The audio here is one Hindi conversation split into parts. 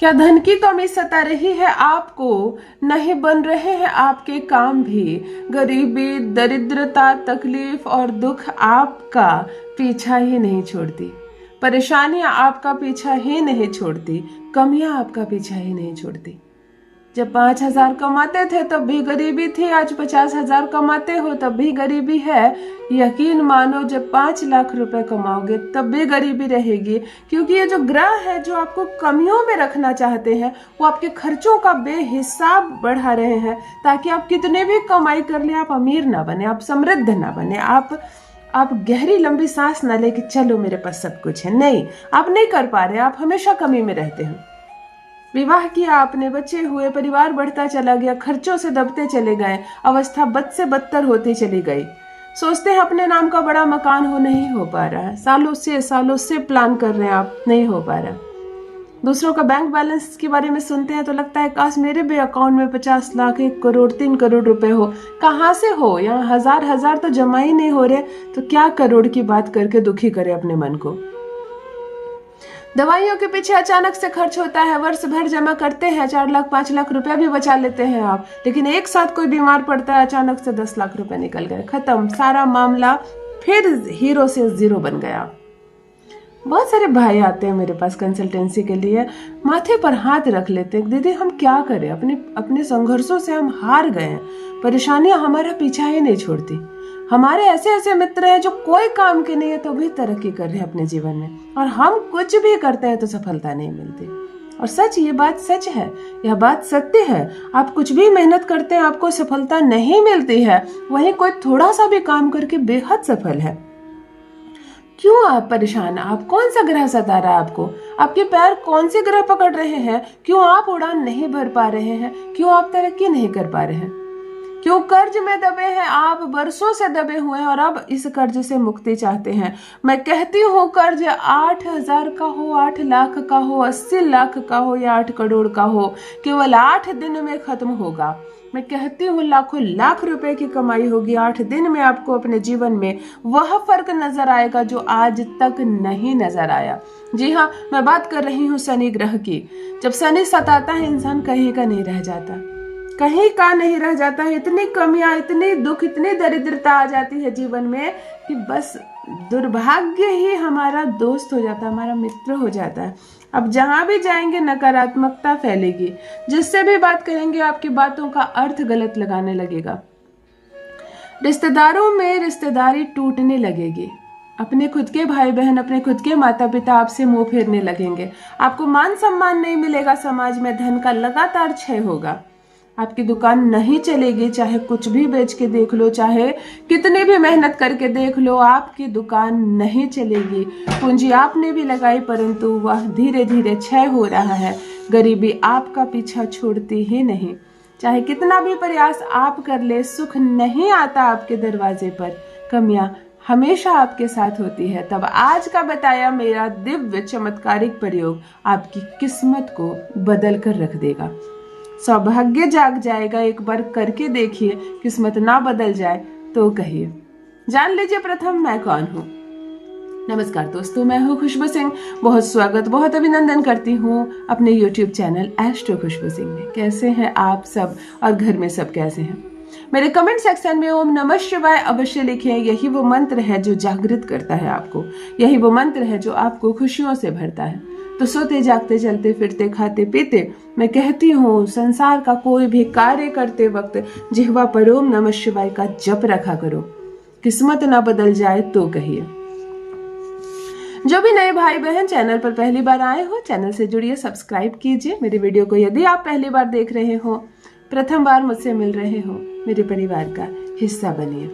क्या धन की कमी सता रही है आपको? नहीं बन रहे हैं आपके काम भी। गरीबी, दरिद्रता, तकलीफ और दुख आपका पीछा ही नहीं छोड़ती। परेशानियां आपका पीछा ही नहीं छोड़ती। कमियां आपका पीछा ही नहीं छोड़ती। जब 5,000 कमाते थे तब भी गरीबी थी, आज 50,000 कमाते हो तब भी गरीबी है। यकीन मानो जब 5 लाख रुपए कमाओगे तब भी गरीबी रहेगी, क्योंकि ये जो ग्रह है जो आपको कमियों में रखना चाहते हैं वो आपके खर्चों का बेहिसाब बढ़ा रहे हैं, ताकि आप कितने भी कमाई कर ले आप अमीर ना बने, आप समृद्ध ना बने, आप गहरी लंबी सांस ना ले कि चलो मेरे पास सब कुछ है। नहीं, आप नहीं कर पा रहे, आप हमेशा कमी में रहते हैं। विवाह किया आपने, बच्चे हुए, परिवार बढ़ता चला गया, खर्चों से दबते चले गए, अवस्था बद से बदतर होती चली गई। सोचते हैं अपने नाम का बड़ा मकान हो, नहीं हो पा रहा है। सालों से प्लान कर रहे हैं आप, नहीं हो पा रहा। दूसरों का बैंक बैलेंस के बारे में सुनते हैं तो लगता है काश मेरे भी अकाउंट में 50 लाख, 1 करोड़, 3 करोड़ रुपए हो। कहाँ से हो? यहाँ हजार तो जमा ही नहीं हो रहे, तो क्या करोड़ की बात करके दुखी करे अपने मन को। दवाइयों के पीछे अचानक से खर्च होता है, वर्ष भर जमा करते हैं, 4 लाख 5 लाख रुपया भी बचा लेते हैं आप, लेकिन एक साथ कोई बीमार पड़ता है, अचानक से 10 लाख रुपए निकल गए, खत्म, सारा मामला फिर हीरो से जीरो बन गया। बहुत सारे भाई आते हैं मेरे पास कंसल्टेंसी के लिए, माथे पर हाथ रख लेते हैं, दीदी हम क्या करें, अपने संघर्षों से हम हार गए हैं, परेशानियां हमारा पीछा ही नहीं छोड़ती। हमारे ऐसे ऐसे मित्र हैं जो कोई काम के नहीं है तो भी तरक्की कर रहे हैं अपने जीवन में, और हम कुछ भी करते हैं तो सफलता नहीं मिलती। और सच, ये बात सच है, यह बात सत्य है। आप कुछ भी मेहनत करते हैं आपको सफलता नहीं मिलती है, वहीं कोई थोड़ा सा भी काम करके बेहद सफल है। क्यों आप परेशान? आप कौन सा ग्रह सता रहा है आपको? आपके पैर कौन से ग्रह पकड़ रहे हैं? क्यों आप उड़ान नहीं भर पा रहे हैं? क्यों आप तरक्की नहीं कर पा रहे हैं? क्यों कर्ज में दबे हैं आप? बरसों से दबे हुए हैं और अब इस कर्ज से मुक्ति चाहते हैं। मैं कहती हूँ कर्ज 8,000 का हो, 8 लाख का हो, 80 लाख का हो या 8 करोड़ का हो, केवल 8 दिन में खत्म होगा। मैं कहती हूँ लाखों लाख रुपए की कमाई होगी, 8 दिन में आपको अपने जीवन में वह फर्क नजर आएगा जो आज तक नहीं नजर आया। जी हाँ, मैं बात कर रही हूँ शनि ग्रह की। जब शनि सताता है इंसान कहीं का नहीं रह जाता, कहीं का नहीं रह जाता है। इतनी कमियां, इतनी दुख, इतनी दरिद्रता आ जाती है जीवन में कि बस दुर्भाग्य ही हमारा दोस्त हो जाता है, हमारा मित्र हो जाता है। अब जहां भी जाएंगे नकारात्मकता फैलेगी, जिससे भी बात करेंगे आपकी बातों का अर्थ गलत लगाने लगेगा। रिश्तेदारों में रिश्तेदारी टूटने लगेगी। अपने खुद के भाई बहन, अपने खुद के माता पिता आपसे मुंह फेरने लगेंगे। आपको मान सम्मान नहीं मिलेगा समाज में, धन का लगातार क्षय होगा। आपकी दुकान नहीं चलेगी, चाहे कुछ भी बेच के देख लो, चाहे कितनी भी मेहनत करके देख लो, आपकी दुकान नहीं चलेगी। पूंजी आपने भी लगाई परंतु वह धीरे धीरे क्षय हो रहा है। गरीबी आपका पीछा छोड़ती ही नहीं। चाहे कितना भी प्रयास आप कर ले, सुख नहीं आता आपके दरवाजे पर, कमियां हमेशा आपके साथ होती है। तब आज का बताया मेरा दिव्य चमत्कारिक प्रयोग आपकी किस्मत को बदल कर रख देगा। सौभाग्य जाग जाएगा। एक बार करके देखिए, किस्मत ना बदल जाए तो कहिए। जान लीजिए प्रथम मैं कौन हूँ। नमस्कार दोस्तों, मैं हूँ खुशबू सिंह। बहुत स्वागत, बहुत अभिनंदन करती हूँ अपने YouTube चैनल एस्ट्रो खुशबू सिंह में। कैसे हैं आप सब और घर में सब कैसे हैं? मेरे कमेंट सेक्शन में ओम नमः शिवाय अवश्य लिखें। यही वो मंत्र है जो जागृत करता है आपको, यही वो मंत्र है जो आपको खुशियों से भरता है। तो सोते जागते, चलते फिरते, खाते पीते मैं कहती हूँ संसार का कोई भी कार्य करते वक्त जिह्वा पर ओम नमः शिवाय का जप रखा करो। किस्मत ना बदल जाए तो कहिए। जो भी नए भाई बहन चैनल पर पहली बार आए हो, चैनल से जुड़िए, सब्सक्राइब कीजिए। मेरी वीडियो को यदि आप पहली बार देख रहे हो, प्रथम बार मुझसे मिल रहे हो, मेरे परिवार का हिस्सा बनिए।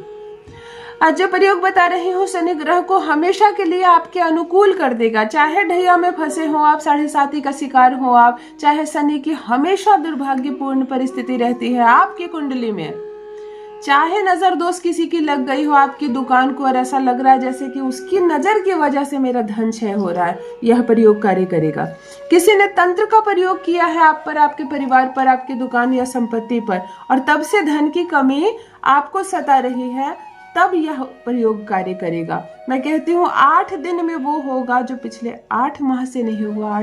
आज जो प्रयोग बता रही हूँ शनि ग्रह को हमेशा के लिए आपके अनुकूल कर देगा। चाहे ढैया में फंसे हो आप, 7.5 का शिकार हो आप, चाहे शनि की हमेशा दुर्भाग्यपूर्ण परिस्थिति रहती है आपकी कुंडली में, चाहे नजर दोष किसी की लग गई हो आपकी दुकान को और ऐसा लग रहा है जैसे कि उसकी नजर की वजह से मेरा धन क्षय हो रहा है, यह प्रयोग कार्य करेगा। किसी ने तंत्र का प्रयोग किया है आप पर, आपके परिवार पर, आपकी दुकान या संपत्ति पर, और तब से धन की कमी आपको सता रही है, तब यह प्रयोग कार्य करेगा। मैं कहती हूँ 8 दिन में वो होगा जो पिछले 8 माह से नहीं हुआ,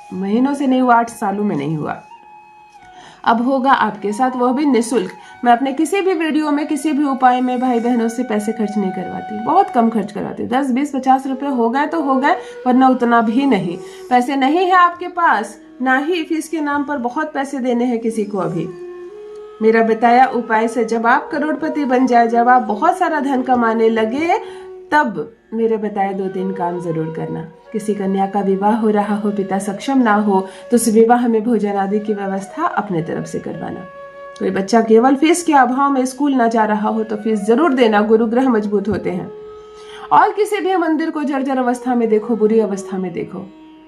महीनों से नहीं हुआ, 8 सालों में नहीं हुआ। अब होगा आपके साथ, वह भी निःशुल्क। मैं अपने किसी भी वीडियो में, किसी भी उपाय में भाई बहनों से पैसे खर्च नहीं करवाती, बहुत कम खर्च करवाती। 10, 20, 50 रुपये हो गए तो हो गए, वरना उतना भी नहीं। पैसे नहीं है आपके पास, ना ही फीस के नाम पर बहुत पैसे देने हैं किसी को। अभी मेरा बताया उपाय से जब आप करोड़पति बन जाए, जब आप बहुत सारा धन कमाने लगे, तब मेरे बताए 2-3 काम जरूर करना। किसी कन्या का विवाह हो रहा हो, पिता सक्षम ना हो, तो उस विवाह में भोजन आदि की व्यवस्था अपने तरफ से करवाना। कोई बच्चा केवल फीस के अभाव में स्कूल ना जा रहा हो तो फीस जरूर देना, गुरुग्रह मजबूत होते हैं। और किसी भी मंदिर को जर्जर अवस्था में देखो, बुरी अवस्था में देखो,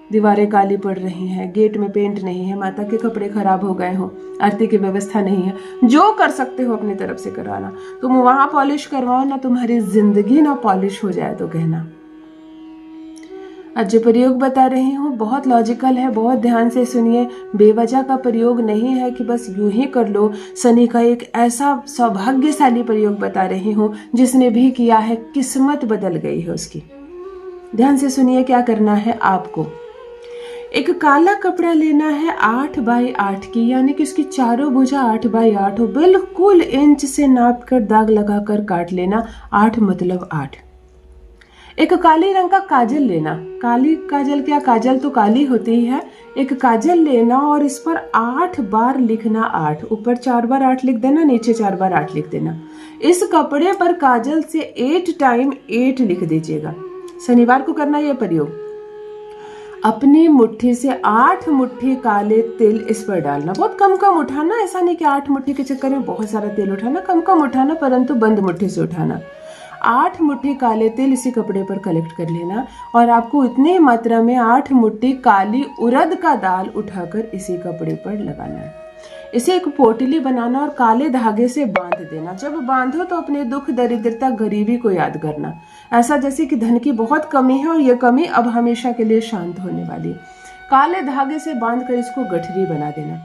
दीवारें काली पड़ रही हैं, गेट में पेंट नहीं है, माता के कपड़े खराब हो गए हो, आरती की व्यवस्था नहीं है, जो कर सकते हो अपनी तरफ से करवाना। तुम वहां पॉलिश करवाओ ना, तुम्हारी जिंदगी ना पॉलिश हो जाए तो कहना। आज जो प्रयोग बता रही हूँ बहुत लॉजिकल है, बहुत ध्यान से सुनिए। बेवजह का प्रयोग नहीं है कि बस यूं ही कर लो। शनि का एक ऐसा सौभाग्यशाली प्रयोग बता रही हूँ, जिसने भी किया है किस्मत बदल गई है उसकी। ध्यान से सुनिए क्या करना है आपको। एक काला कपड़ा लेना है 8 बाई 8 की, यानी कि उसकी चारों भुजा 8 बाई 8 हो, बिल्कुल इंच से नाप कर दाग लगाकर काट लेना। 8 मतलब 8। एक काली रंग का काजल लेना। काली काजल क्या, काजल तो काली होती है। एक काजल लेना और इस पर 8 बार लिखना 8। ऊपर 4 बार 8 लिख देना, नीचे 4 बार 8 लिख देना। इस कपड़े पर काजल से 8 टाइम 8 लिख दीजिएगा। शनिवार को करना यह प्रयोग। अपनी मुट्ठी से 8 मुट्ठी काले तिल इस पर डालना। बहुत कम कम उठाना, ऐसा नहीं कि 8 मुट्ठी के चक्कर में बहुत सारा तेल उठाना। कम कम उठाना, परंतु बंद मुट्ठी से उठाना। 8 मुट्ठी काले तिल इसी कपड़े पर कलेक्ट कर लेना और आपको इतनी मात्रा में 8 मुट्ठी काली उड़द का दाल उठाकर इसी कपड़े पर लगाना है। इसे एक पोटली बनाना और काले धागे से बांध देना। जब बांधो तो अपने दुख, दरिद्रता, गरीबी को याद करना, ऐसा जैसे कि धन की बहुत कमी है और यह कमी अब हमेशा के लिए शांत होने वाली। काले धागे से बांधकर इसको गठरी बना देना।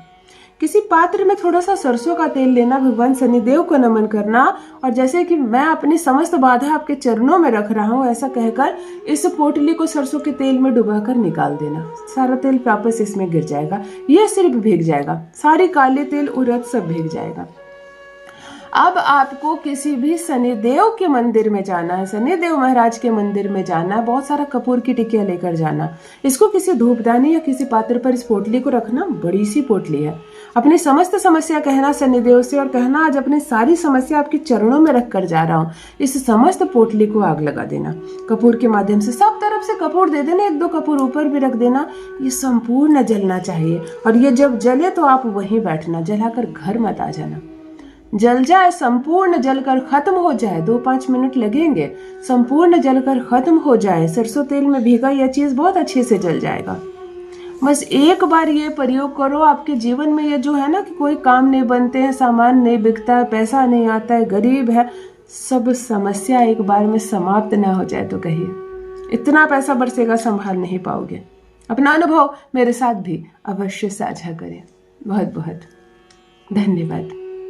किसी पात्र में थोड़ा सा सरसों का तेल लेना, भगवान शनिदेव को नमन करना और जैसे कि मैं अपनी समस्त बाधा आपके चरणों में रख रहा हूँ, ऐसा कहकर इस पोटली को सरसों के तेल में डुबाकर निकाल देना। सारा तेल वापस इसमें गिर जाएगा, यह सिर्फ भीग जाएगा, सारी काले तेल उड़द सब भीग जाएगा। अब आपको किसी भी शनिदेव के मंदिर में जाना है, शनिदेव महाराज के मंदिर में जाना है। बहुत सारा कपूर की टिकिया लेकर जाना। इसको किसी धूपदानी या किसी पात्र पर इस पोटली को रखना। बड़ी सी पोटली है। अपनी समस्त समस्या कहना शनिदेव से और कहना आज अपनी सारी समस्या आपके चरणों में रख कर जा रहा हूँ। इस समस्त पोटली को आग लगा देना। कपूर के माध्यम से सब तरफ से कपूर दे देना, 1-2 कपूर ऊपर भी रख देना। ये संपूर्ण जलना चाहिए और ये जब जले तो आप वहीं बैठना, जलाकर घर मत आ जाना। जल जाए, संपूर्ण जलकर खत्म हो जाए, 2-5 मिनट लगेंगे, संपूर्ण जलकर खत्म हो जाए। सरसों तेल में भीगा यह चीज बहुत अच्छे से जल जाएगा। बस एक बार ये प्रयोग करो। आपके जीवन में ये जो है ना कि कोई काम नहीं बनते हैं, सामान नहीं बिकता है, पैसा नहीं आता है, गरीब है, सब समस्या एक बार में समाप्त ना हो जाए तो कहिए। इतना पैसा बरसेगा संभाल नहीं पाओगे। अपना अनुभव मेरे साथ भी अवश्य साझा करें। बहुत बहुत धन्यवाद।